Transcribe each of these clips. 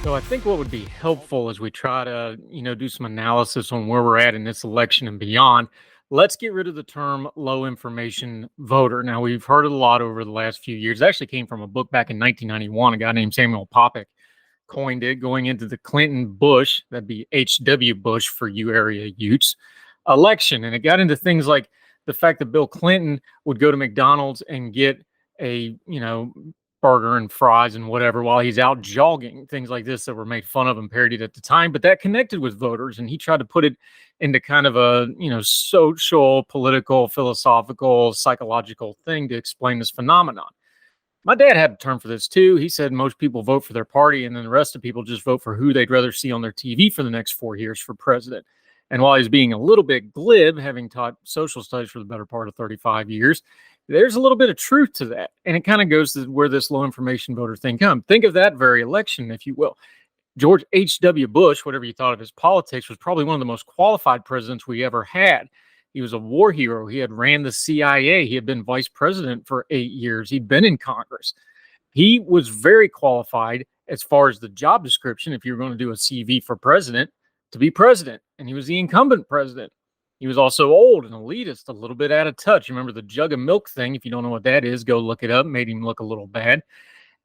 So I think what would be helpful as we try to, do some analysis on where we're at in this election and beyond. Let's get rid of the term low information voter. Now we've heard it a lot over the last few years. It actually came from a book back in 1991. A guy named Samuel Popick coined it going into the Clinton Bush, that'd be H.W. Bush for you area Utes, election. And it got into things like the fact that Bill Clinton would go to McDonald's and get a, burger and fries and whatever while he's out jogging, things like this that were made fun of and parodied at the time. But that connected with voters. And he tried to put it into kind of a, social, political, philosophical, psychological thing to explain this phenomenon. My dad had a term for this too. He said most people vote for their party and then the rest of people just vote for who they'd rather see on their TV for the next 4 years for president. And while he's being a little bit glib, having taught social studies for the better part of 35 years, there's a little bit of truth to that. And it kind of goes to where this low information voter thing comes. Think of that very election, if you will. George H.W. Bush, whatever you thought of his politics, was probably one of the most qualified presidents we ever had. He was a war hero. He had ran the CIA. He had been vice president for 8 years. He'd been in Congress. He was very qualified as far as the job description, if you were going to do a CV for president, to be president. And he was the incumbent president. He was also old and elitist, a little bit out of touch. Remember the jug of milk thing? If you don't know what that is, go look it up. Made him look a little bad.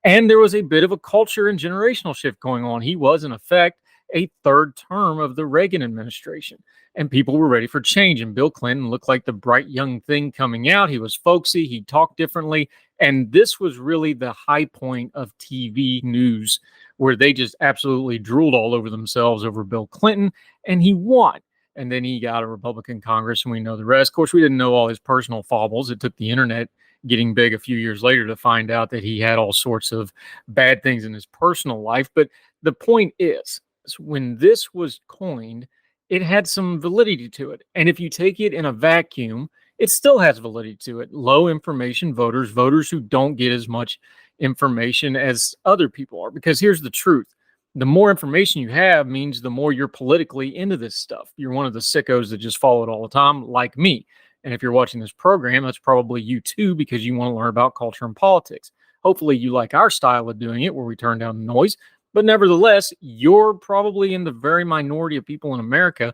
And there was a bit of a culture and generational shift going on. He was, in effect, a third term of the Reagan administration. And people were ready for change. And Bill Clinton looked like the bright young thing coming out. He was folksy. He talked differently. And this was really the high point of TV news, where they just absolutely drooled all over themselves over Bill Clinton. And he won. And then he got a Republican Congress, and we know the rest. Of course, we didn't know all his personal foibles. It took the internet getting big a few years later to find out that he had all sorts of bad things in his personal life. But the point is, when this was coined, it had some validity to it. And if you take it in a vacuum, it still has validity to it. Low information voters, voters who don't get as much information as other people are. Because here's the truth. The more information you have means the more you're politically into this stuff. You're one of the sickos that just follow it all the time, like me. And if you're watching this program, that's probably you too, because you want to learn about culture and politics. Hopefully you like our style of doing it, where we turn down the noise. But nevertheless, you're probably in the very minority of people in America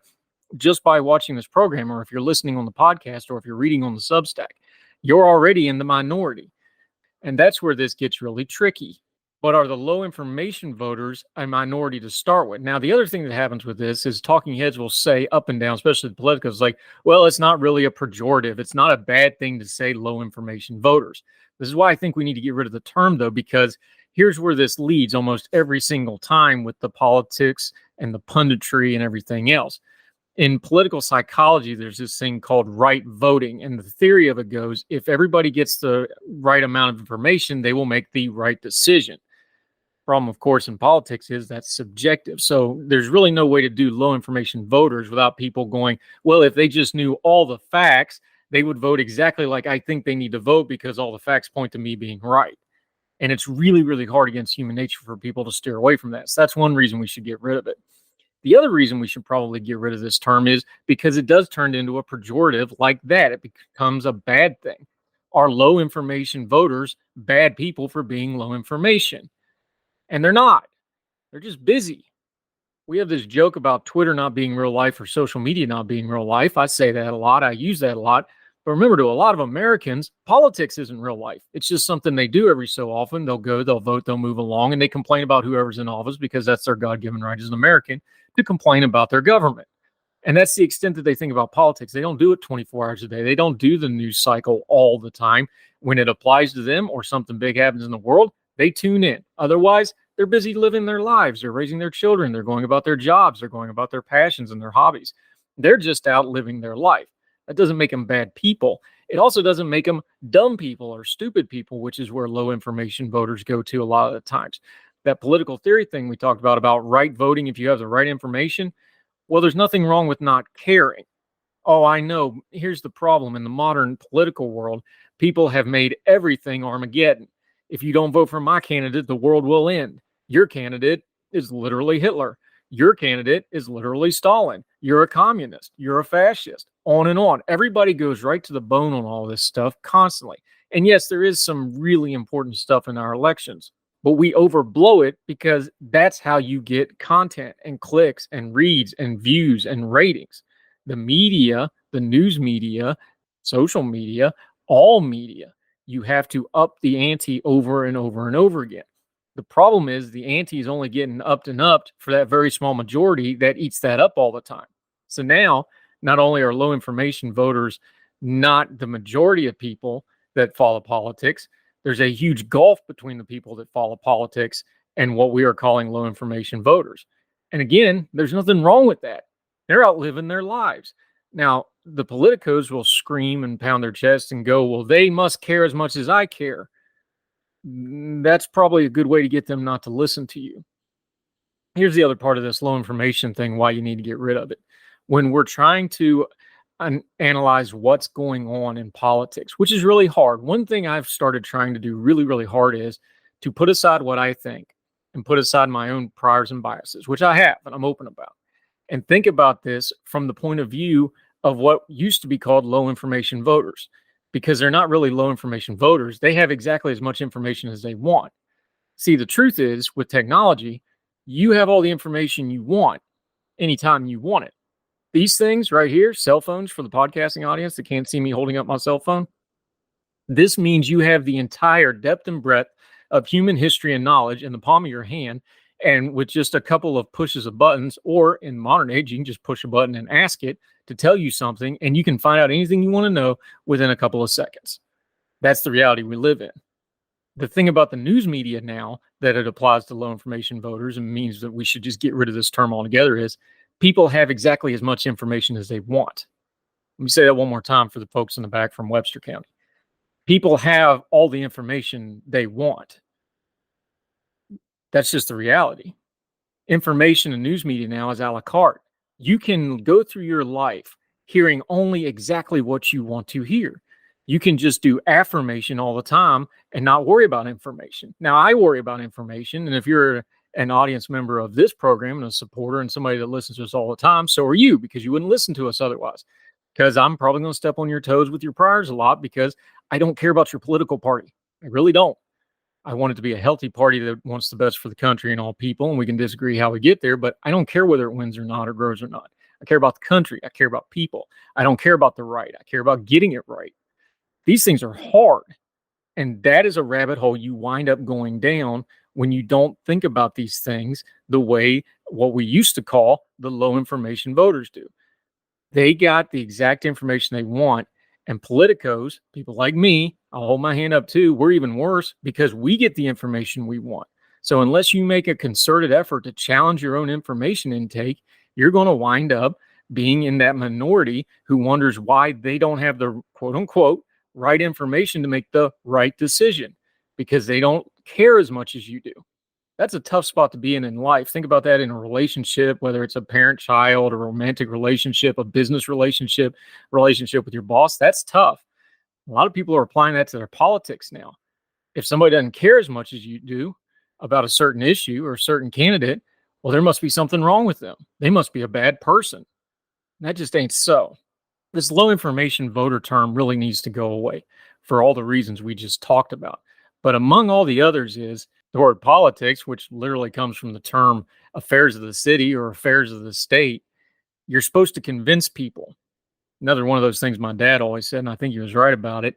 just by watching this program, or if you're listening on the podcast, or if you're reading on the Substack. You're already in the minority. And that's where this gets really tricky. But are the low information voters a minority to start with? Now, the other thing that happens with this is talking heads will say up and down, especially the politicals, like, well, it's not really a pejorative. It's not a bad thing to say low information voters. This is why I think we need to get rid of the term, though, because here's where this leads almost every single time with the politics and the punditry and everything else. In political psychology, there's this thing called right voting. And the theory of it goes, if everybody gets the right amount of information, they will make the right decision. Problem, of course, in politics is that's subjective. So there's really no way to do low information voters without people going, well, if they just knew all the facts, they would vote exactly like I think they need to vote because all the facts point to me being right. And it's really, really hard against human nature for people to steer away from that. So that's one reason we should get rid of it. The other reason we should probably get rid of this term is because it does turn into a pejorative like that. It becomes a bad thing. Are low information voters bad people for being low information? And they're not. They're just busy. We have this joke about Twitter not being real life or social media not being real life. I say that a lot. I use that a lot. But remember, to a lot of Americans, politics isn't real life. It's just something they do every so often. They'll go, they'll vote, they'll move along, and they complain about whoever's in office because that's their God-given right as an American to complain about their government. And that's the extent that they think about politics. They don't do it 24 hours a day. They don't do the news cycle all the time. When it applies to them or something big happens in the world, they tune in. Otherwise, they're busy living their lives. They're raising their children. They're going about their jobs. They're going about their passions and their hobbies. They're just out living their life. That doesn't make them bad people. It also doesn't make them dumb people or stupid people, which is where low information voters go to a lot of the times. That political theory thing we talked about right voting if you have the right information, well, there's nothing wrong with not caring. Oh, I know. Here's the problem. In the modern political world, people have made everything Armageddon. If you don't vote for my candidate, the world will end. Your candidate is literally Hitler. Your candidate is literally Stalin. You're a communist. You're a fascist. On and on. Everybody goes right to the bone on all this stuff constantly. And yes, there is some really important stuff in our elections. but we overblow it because that's how you get content and clicks and reads and views and ratings. The media, the news media, social media, all media, you have to up the ante over and over and over again. The problem is the ante is only getting upped and upped for that very small majority that eats that up all the time. So now, not only are low information voters not the majority of people that follow politics, there's a huge gulf between the people that follow politics and what we are calling low information voters. And again, there's nothing wrong with that. They're out living their lives. Now, the politicos will scream and pound their chest and go, well, they must care as much as I care. That's probably a good way to get them not to listen to you. Here's the other part of this low information thing, why you need to get rid of it. When we're trying to analyze what's going on in politics, which is really hard. One thing I've started trying to do really, really hard is to put aside what I think and put aside my own priors and biases, which I have and I'm open about, and think about this from the point of view of what used to be called low information voters, because they're not really low information voters. They have exactly as much information as they want. See, the truth is with technology, you have all the information you want anytime you want it. These things right here, cell phones for the podcasting audience that can't see me holding up my cell phone, this means you have the entire depth and breadth of human history and knowledge in the palm of your hand. And with just a couple of pushes of buttons, or in modern age, you can just push a button and ask it to tell you something, and you can find out anything you want to know within a couple of seconds. That's the reality we live in. The thing about the news media now that it applies to low information voters and means that we should just get rid of this term altogether is people have exactly as much information as they want. Let me say that one more time for the folks in the back from Webster County. People have all the information they want. That's just the reality. Information and news media now is a la carte. You can go through your life hearing only exactly what you want to hear. You can just do affirmation all the time and not worry about information. Now, I worry about information, and if you're an audience member of this program and a supporter and somebody that listens to us all the time, so are you, because you wouldn't listen to us otherwise. Because I'm probably going to step on your toes with your priors a lot because I don't care about your political party. I really don't. I want it to be a healthy party that wants the best for the country and all people, and we can disagree how we get there, but I don't care whether it wins or not or grows or not. I care about the country. I care about people. I don't care about the right. I care about getting it right. These things are hard, and that is a rabbit hole you wind up going down when you don't think about these things the way what we used to call the low information voters do. They got the exact information they want. And politicos, people like me, I'll hold my hand up too, we're even worse because we get the information we want. So unless you make a concerted effort to challenge your own information intake, you're going to wind up being in that minority who wonders why they don't have the quote unquote right information to make the right decision because they don't care as much as you do. That's a tough spot to be in life. Think about that in a relationship, whether it's a parent-child, a romantic relationship, a business relationship with your boss. That's tough. A lot of people are applying that to their politics now. If somebody doesn't care as much as you do about a certain issue or a certain candidate, well, there must be something wrong with them. They must be a bad person. That just ain't so. This low information voter term really needs to go away for all the reasons we just talked about. But among all the others is the word politics, which literally comes from the term affairs of the city or affairs of the state. You're supposed to convince people. Another one of those things my dad always said, and I think he was right about it.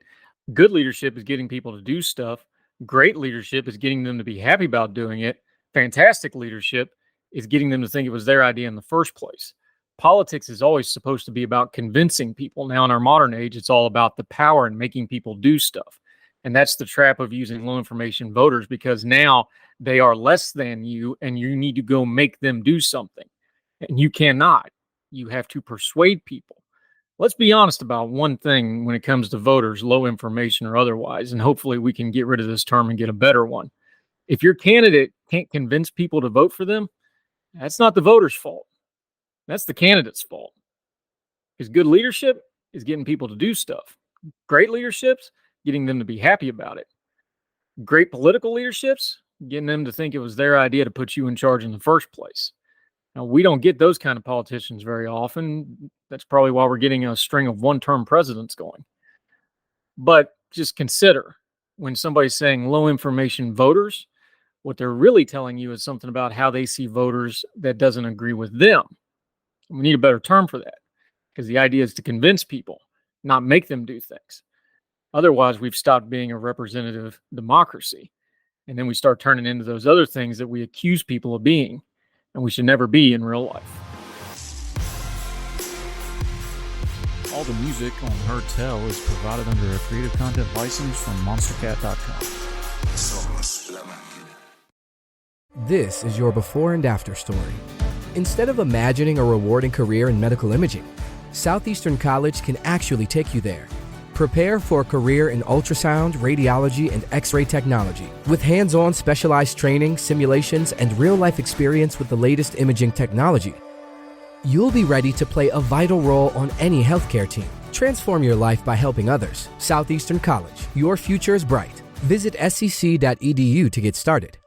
Good leadership is getting people to do stuff. Great leadership is getting them to be happy about doing it. Fantastic leadership is getting them to think it was their idea in the first place. Politics is always supposed to be about convincing people. Now, in our modern age, it's all about the power and making people do stuff. And that's the trap of using low information voters, because now they are less than you and you need to go make them do something. And you cannot. You have to persuade people. Let's be honest about one thing when it comes to voters, low information or otherwise, and hopefully we can get rid of this term and get a better one. If your candidate can't convince people to vote for them, that's not the voter's fault. That's the candidate's fault. Because good leadership is getting people to do stuff. Great leadership's getting them to be happy about it. Great political leaderships, getting them to think it was their idea to put you in charge in the first place. Now, we don't get those kind of politicians very often. That's probably why we're getting a string of one-term presidents going. But just consider when somebody's saying low information voters, What they're really telling you is something about how they see voters that doesn't agree with them. We need a better term for that, because the idea is to convince people, not make them do things. Otherwise, we've stopped being a representative democracy. And then we start turning into those other things that we accuse people of being, and we should never be in real life. All the music on Heard Tell is provided under a Creative Content license from monstercat.com. This is your before and after story. Instead of imagining a rewarding career in medical imaging, Southeastern College can actually take you there. Prepare for a career in ultrasound, radiology, and X-ray technology with hands-on specialized training, simulations, and real-life experience with the latest imaging technology. You'll be ready to play a vital role on any healthcare team. Transform your life by helping others. Southeastern College. Your future is bright. Visit scc.edu to get started.